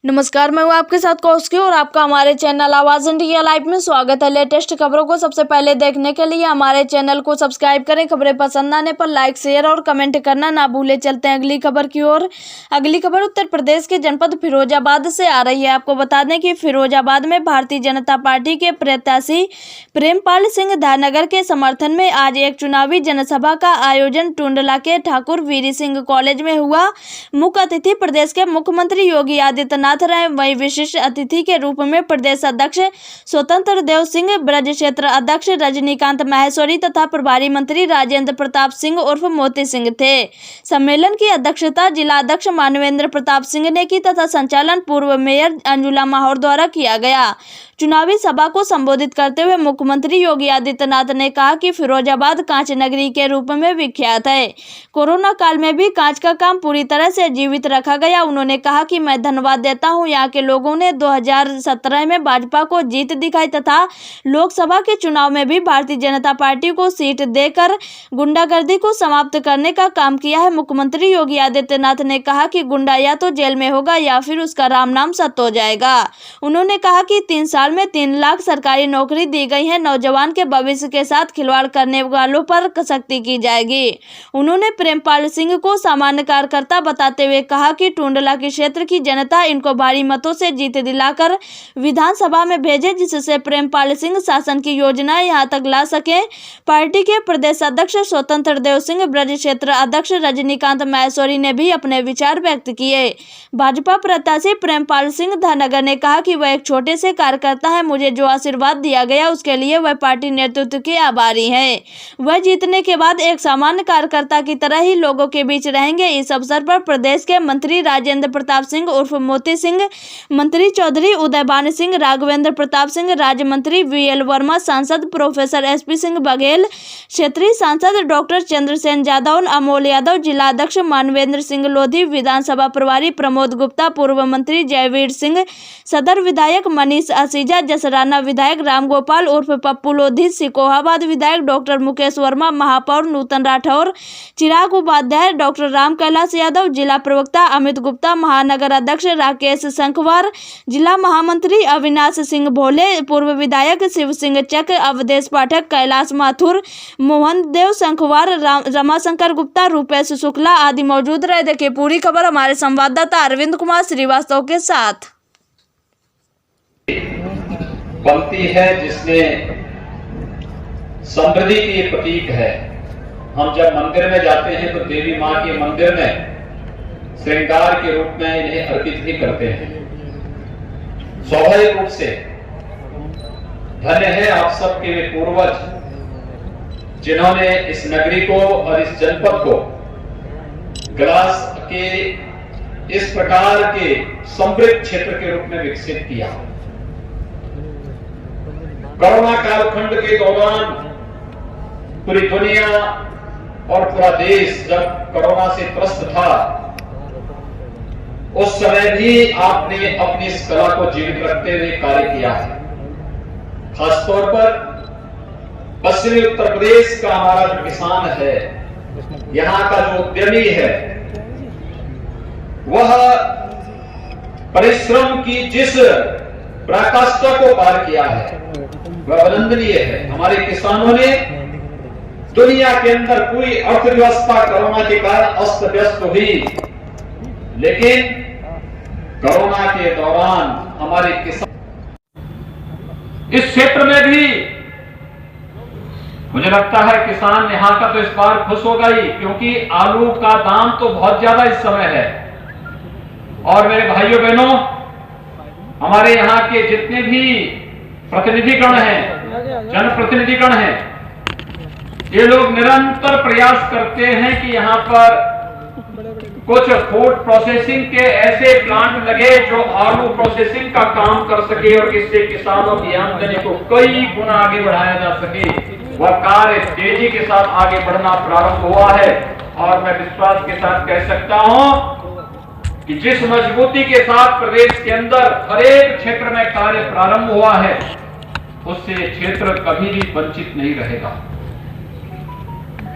नमस्कार, मैं हूँ आपके साथ कौशिकी और आपका हमारे चैनल आवाज इंडिया लाइव में स्वागत है। लेटेस्ट खबरों को सबसे पहले देखने के लिए हमारे चैनल को सब्सक्राइब करें। खबरें पसंद आने पर लाइक, शेयर और कमेंट करना ना भूलें। चलते हैं अगली खबर की ओर। अगली खबर उत्तर प्रदेश के जनपद फिरोजाबाद से आ रही है। आपको बता दें कि फिरोजाबाद में भारतीय जनता पार्टी के प्रत्याशी प्रेमपाल सिंह धानगर के समर्थन में आज एक चुनावी जनसभा का आयोजन टुंडला के ठाकुर वीर सिंह कॉलेज में हुआ। मुख्य अतिथि प्रदेश के मुख्यमंत्री योगी आदित्यनाथ रहे। वहीं विशिष्ट अतिथि के रूप में प्रदेश अध्यक्ष स्वतंत्र देव सिंह, ब्रज क्षेत्र अध्यक्ष रजनीकांत माहेश्वरी तथा प्रभारी मंत्री राजेंद्र प्रताप सिंह उर्फ मोती सिंह थे। सम्मेलन की अध्यक्षता जिला अध्यक्ष मानवेंद्र प्रताप सिंह ने की तथा संचालन पूर्व मेयर अंजुला माहौर द्वारा किया गया। चुनावी सभा को संबोधित करते हुए मुख्यमंत्री योगी आदित्यनाथ ने कहा कि फिरोजाबाद कांच नगरी के रूप में विख्यात है। कोरोना काल में भी कांच का काम पूरी तरह से जीवित रखा गया। उन्होंने कहा कि मैं धन्यवाद देता हूं यहाँ के लोगों ने 2017 में भाजपा को जीत दिखाई तथा लोकसभा के चुनाव में भी भारतीय जनता पार्टी को सीट देकर गुंडागर्दी को समाप्त करने का काम किया है। मुख्यमंत्री योगी आदित्यनाथ ने कहा कि गुंडा या तो जेल में होगा या फिर उसका राम नाम सत्य हो जाएगा। उन्होंने कहा कि 3 साल में 3 लाख सरकारी नौकरी दी गई है। नौजवान के भविष्य के साथ खिलवाड़ करने वालों पर सख्ती की जाएगी। उन्होंने प्रेमपाल सिंह को सामान्य कार्यकर्ता बताते हुए कहा कि टुंडला के क्षेत्र की जनता इनको भारी मतों से जीत दिलाकर विधानसभा में भेजे, जिससे प्रेमपाल सिंह शासन की योजनाएं यहां तक ला सके। पार्टी के प्रदेश अध्यक्ष स्वतंत्र देव सिंह, ब्रज क्षेत्र अध्यक्ष रजनीकांत माहेश्वरी ने भी अपने विचार व्यक्त किए। भाजपा प्रत्याशी प्रेमपाल सिंह धानगर ने कहा कि वह एक छोटे से कार्यकर्ता है। मुझे जो आशीर्वाद दिया गया उसके लिए वह पार्टी नेतृत्व के आभारी है। वह जीतने के बाद एक सामान्य कार्यकर्ता की तरह ही लोगों के बीच रहेंगे। इस अवसर पर प्रदेश के मंत्री राजेंद्र प्रताप सिंह उर्फ मोती सिंह, मंत्री चौधरी उदयभान सिंह, राघवेंद्र प्रताप सिंह, राज्य मंत्री VL वर्मा, सांसद प्रोफेसर SP सिंह बघेल, क्षेत्रीय सांसद डॉक्टर चंद्रसेन यादव, अमोल यादव, जिला अध्यक्ष मानवेंद्र सिंह लोधी, विधानसभा प्रभारी प्रमोद गुप्ता, पूर्व मंत्री जयवीर सिंह, सदर विधायक मनीष आसीजा, जसराना विधायक रामगोपाल उर्फ पप्पू लोधी, सिकोहाबाद विधायक डॉक्टर मुकेश वर्मा, महापौर नूतन राठौर, चिराग उपाध्याय, डॉक्टर राम कैलाश यादव, जिला प्रवक्ता अमित गुप्ता, महानगर अध्यक्ष राकेश शंखवार, जिला महामंत्री अविनाश सिंह भोले, पूर्व विधायक शिव सिंह चक, अवधेश पाठक, कैलाश माथुर, मोहन देव शंखवार, रमाशंकर गुप्ता, रूपेश शुक्ला आदि मौजूद रहे। देखिए पूरी खबर हमारे संवाददाता अरविंद कुमार श्रीवास्तव के साथ। पंक्ति है जिसमें समृद्धि की प्रतीक है। हम जब मंदिर में जाते हैं तो देवी मां के मंदिर में श्रृंगार के रूप में इन्हें अर्पित भी करते हैं। स्वाभाविक रूप से धन्य है आप सबके वे पूर्वज जिन्होंने इस नगरी को और इस जनपद को ग्लास के इस प्रकार के समृद्ध क्षेत्र के रूप में विकसित किया। कोरोना कालखंड के दौरान पूरी दुनिया और पूरा देश जब कोरोना से त्रस्त था, उस समय भी आपने अपनी इस कला को जीवित रखते हुए कार्य किया है। खासतौर पर पश्चिमी उत्तर प्रदेश का हमारा जो किसान है, यहां का जो उद्यमी है, वह परिश्रम की जिस पराकाष्ठा को पार किया है वह अभिनंदनीय है। हमारे किसानों ने दुनिया के अंदर पूरी अर्थव्यवस्था कोरोना के कारण अस्त व्यस्त हुई, लेकिन कोरोना के दौरान हमारे किसान इस क्षेत्र में भी मुझे लगता है किसान यहां का तो इस बार खुश होगा ही, क्योंकि आलू का दाम तो बहुत ज्यादा इस समय है। और मेरे भाइयों बहनों, हमारे यहाँ के जितने भी प्रतिनिधिगण हैं, जनप्रतिनिधिगण हैं, ये लोग निरंतर प्रयास करते हैं कि यहाँ पर कुछ फूड प्रोसेसिंग के ऐसे प्लांट लगे जो आलू प्रोसेसिंग का काम कर सके और इससे किसानों की आमदनी को कई गुना आगे बढ़ाया जा सके। वह कार्य तेजी के साथ आगे बढ़ना प्रारंभ हुआ है और मैं विश्वास के साथ कह सकता हूं कि जिस मजबूती के साथ प्रदेश के अंदर हर एक क्षेत्र में कार्य प्रारंभ हुआ है, उससे क्षेत्र कभी भी वंचित नहीं रहेगा।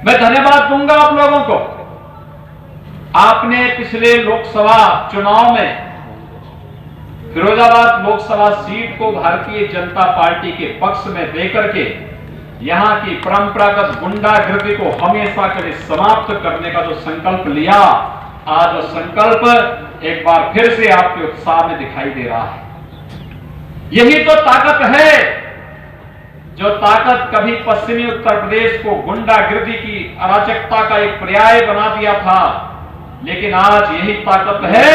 मैं धन्यवाद दूंगा आप लोगों को। आपने पिछले लोकसभा चुनाव में फिरोजाबाद लोकसभा सीट को भारतीय जनता पार्टी के पक्ष में देकर के यहां की परंपरागत गुंडागर्दी को हमेशा के लिए समाप्त करने का जो संकल्प लिया, आज वो संकल्प एक बार फिर से आपके उत्साह में दिखाई दे रहा है। यही तो ताकत है, जो ताकत कभी पश्चिमी उत्तर प्रदेश को गुंडागर्दी की अराजकता का एक पर्याय बना दिया था, लेकिन आज यही ताकत है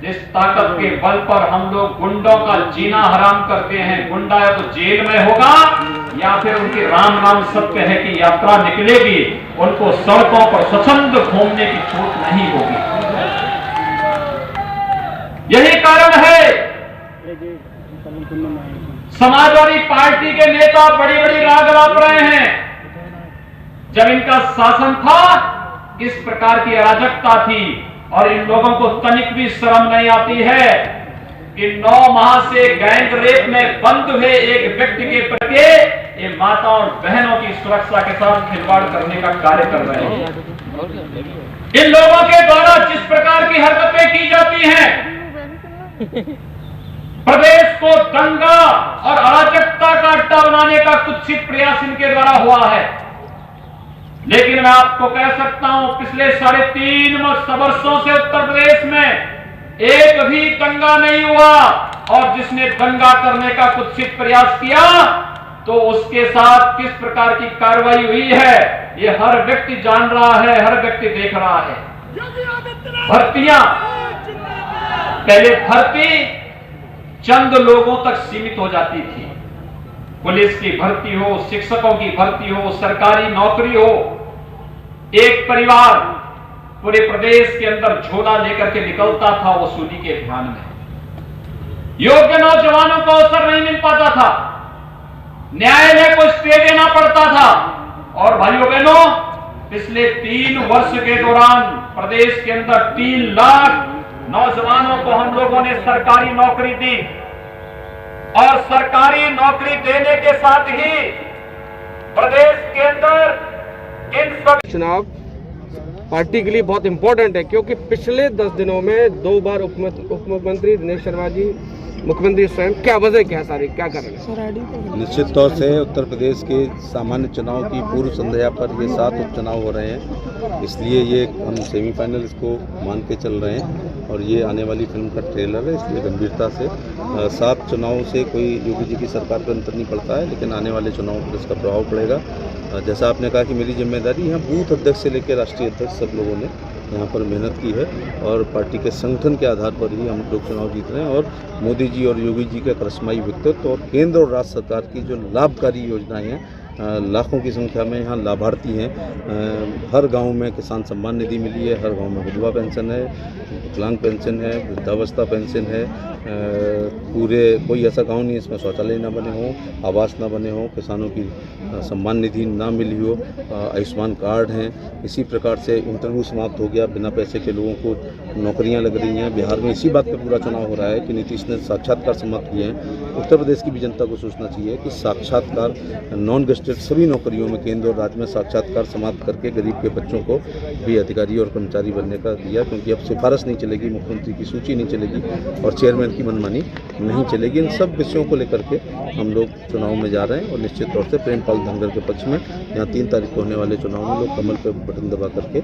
जिस ताकत के बल पर हम लोग गुंडों का जीना हराम करते हैं। गुंडा या तो जेल में होगा या फिर उनकी राम नाम सत्य है कि यात्रा निकलेगी, उनको सड़कों पर स्वच्छंद घूमने की छूट नहीं होगी। यही कारण है समाजवादी पार्टी के नेता बड़ी बड़ी राग राप रहे हैं। जब इनका शासन था, इस प्रकार की अराजकता थी और इन लोगों को तनिक भी शर्म नहीं आती है कि 9 माह से गैंग रेप में बंद हुए एक व्यक्ति के प्रति ये माता और बहनों की सुरक्षा के साथ खिलवाड़ करने का कार्य कर रहे हैं। इन लोगों के द्वारा जिस प्रकार की हरकतें की जाती हैं, प्रदेश को दंगा और अराजकता का अड्डा बनाने का कुत्सित प्रयास इनके द्वारा हुआ है। लेकिन मैं आपको कह सकता हूं, पिछले 3.5 वर्षों से उत्तर प्रदेश में एक भी दंगा नहीं हुआ, और जिसने दंगा करने का कुत्सित प्रयास किया तो उसके साथ किस प्रकार की कार्रवाई हुई है ये हर व्यक्ति जान रहा है, हर व्यक्ति देख रहा है। भर्तियां, पहले भर्ती चंद लोगों तक सीमित हो जाती थी। पुलिस की भर्ती हो, शिक्षकों की भर्ती हो, सरकारी नौकरी हो, एक परिवार पूरे प्रदेश के अंदर झोला लेकर के निकलता था वसूली के अभियान में। योग्य नौजवानों को अवसर नहीं मिल पाता था, न्यायालय को स्टे देना पड़ता था। और भाइयों बहनों, पिछले 3 वर्ष के दौरान प्रदेश के अंदर 3 लाख नौजवानों को हम लोगों ने सरकारी नौकरी दी, और सरकारी नौकरी देने के साथ ही प्रदेश के अंदर इन सब चुनाव पार्टी के लिए बहुत इम्पोर्टेंट है, क्योंकि पिछले 10 दिनों में 2 बार उप मुख्यमंत्री दिनेश शर्मा जी, मुख्यमंत्री स्वयं, क्या वजह क्या सारी क्या कर रहे हैं? निश्चित तौर से उत्तर प्रदेश के सामान्य चुनाव की पूर्व संध्या पर ये 7 उपचुनाव हो रहे हैं, इसलिए ये हम सेमीफाइनल इसको मान के चल रहे हैं। और ये आने वाली फिल्म का ट्रेलर है, इसलिए गंभीरता से 7 चुनावों से कोई योगी जी की सरकार पर अंतर नहीं पड़ता है, लेकिन आने वाले चुनावों पर इसका प्रभाव पड़ेगा। जैसा आपने कहा कि मेरी जिम्मेदारी, यहाँ बूथ अध्यक्ष से लेकर राष्ट्रीय अध्यक्ष सब लोगों ने यहाँ पर मेहनत की है, और पार्टी के संगठन के आधार पर ही हम लोग चुनाव जीत रहे हैं। और मोदी जी और योगी जी का करिश्माई व्यक्तित्व और केंद्र और राज्य सरकार की जो लाभकारी योजनाएं हैं, लाखों की संख्या में यहाँ लाभार्थी हैं। हर गांव में किसान सम्मान निधि मिली है, हर गांव में विधवा पेंशन है, विकलांग पेंशन है, वृद्धावस्था पेंशन है। पूरे कोई ऐसा गांव नहीं इसमें शौचालय ना बने हों, आवास ना बने हों, किसानों की सम्मान निधि ना मिली हो, आयुष्मान कार्ड हैं। इसी प्रकार से इंटरव्यू समाप्त हो गया, बिना पैसे के लोगों को नौकरियां लग रही हैं। बिहार में इसी बात पर पूरा चुनाव हो रहा है कि नीतीश ने साक्षात्कार समाप्त किए हैं। उत्तर प्रदेश की भी जनता को सोचना चाहिए कि साक्षात्कार नॉन गेस्टेड सभी नौकरियों में केंद्र और राज्य में साक्षात्कार समाप्त करके गरीब के बच्चों को भी अधिकारी और कर्मचारी बनने का दिया, क्योंकि अब सिफारिश नहीं चलेगी, मुख्यमंत्री की सूची नहीं चलेगी और चेयरमैन की मनमानी नहीं चलेगी। इन सब विषयों को लेकर के हम लोग चुनाव में जा रहे हैं, और निश्चित तौर से प्रेमपाल धनगर के पक्ष में यहाँ 3 तारीख को होने वाले चुनाव में लोग कमल पर बटन दबा करके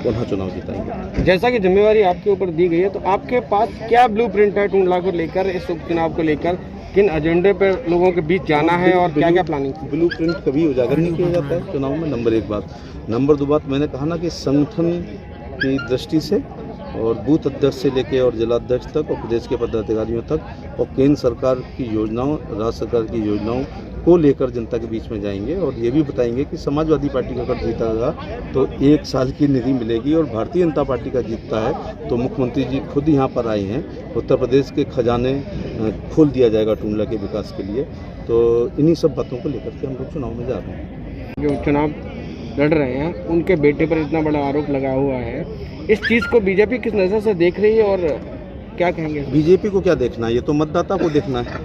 पुनः चुनाव जिताएंगे। जैसा कि जिम्मेवारी आपके ऊपर दी गई है, तो आपके पास क्या ब्लूप्रिंट है टूंडला को लेकर, इस उपचुनाव को लेकर, किन एजेंडे पर लोगों के बीच जाना है और क्या क्या प्लानिंग? ब्लूप्रिंट कभी उजागर नहीं किया जाता है चुनाव में, नंबर 1 बात। नंबर 2 बात, मैंने कहा ना कि संगठन की दृष्टि से और बूथ अध्यक्ष से लेके और जिलाध्यक्ष तक और प्रदेश के पदाधिकारियों तक और केंद्र सरकार की योजनाओं, राज्य सरकार की योजनाओं को लेकर जनता के बीच में जाएंगे, और ये भी बताएंगे कि समाजवादी पार्टी का अगर जीतेगा तो 1 साल की निधि मिलेगी, और भारतीय जनता पार्टी का जीतता है तो मुख्यमंत्री जी खुद यहाँ पर आए हैं, उत्तर प्रदेश के खजाने खोल दिया जाएगा टूंडला के विकास के लिए। तो इन्हीं सब बातों को लेकर के हम लोग चुनाव में जा रहे हैं। जो चुनाव लड़ रहे हैं उनके बेटे पर इतना बड़ा आरोप लगा हुआ है, इस चीज़ को बीजेपी किस नज़र से देख रही है और क्या कहेंगे? बीजेपी को क्या देखना है, ये तो मतदाता को देखना है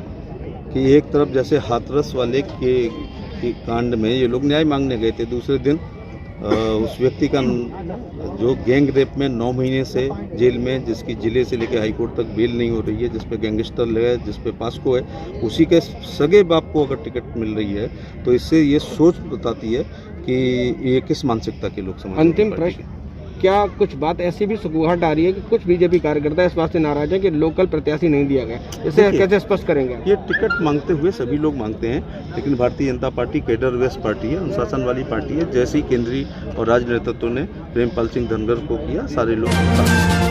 कि एक तरफ जैसे हाथरस वाले के कांड में ये लोग न्याय मांगने गए थे, दूसरे दिन उस व्यक्ति का जो गैंग रेप में 9 महीने से जेल में, जिसकी जिले से लेकर हाई कोर्ट तक बेल नहीं हो रही है, जिस पे गैंगस्टर है, जिस पे पास्को है, उसी के सगे बाप को अगर टिकट मिल रही है तो इससे ये सोच बताती है कि ये किस मानसिकता के लोग समाज। अंतिम प्रश्न, क्या कुछ बात ऐसी भी सुगुहाट आ रही है कि कुछ बीजेपी कार्यकर्ता इस बात से नाराज है कि लोकल प्रत्याशी नहीं दिया गया, इसे कैसे स्पष्ट करेंगे? ये टिकट मांगते हुए सभी लोग मांगते हैं, लेकिन Bharatiya Janata party cadre based party है, अनुशासन वाली पार्टी है। जैसे ही केंद्रीय और राज्य नेतृत्व ने प्रेमपाल सिंह धनगर को किया, सारे लोग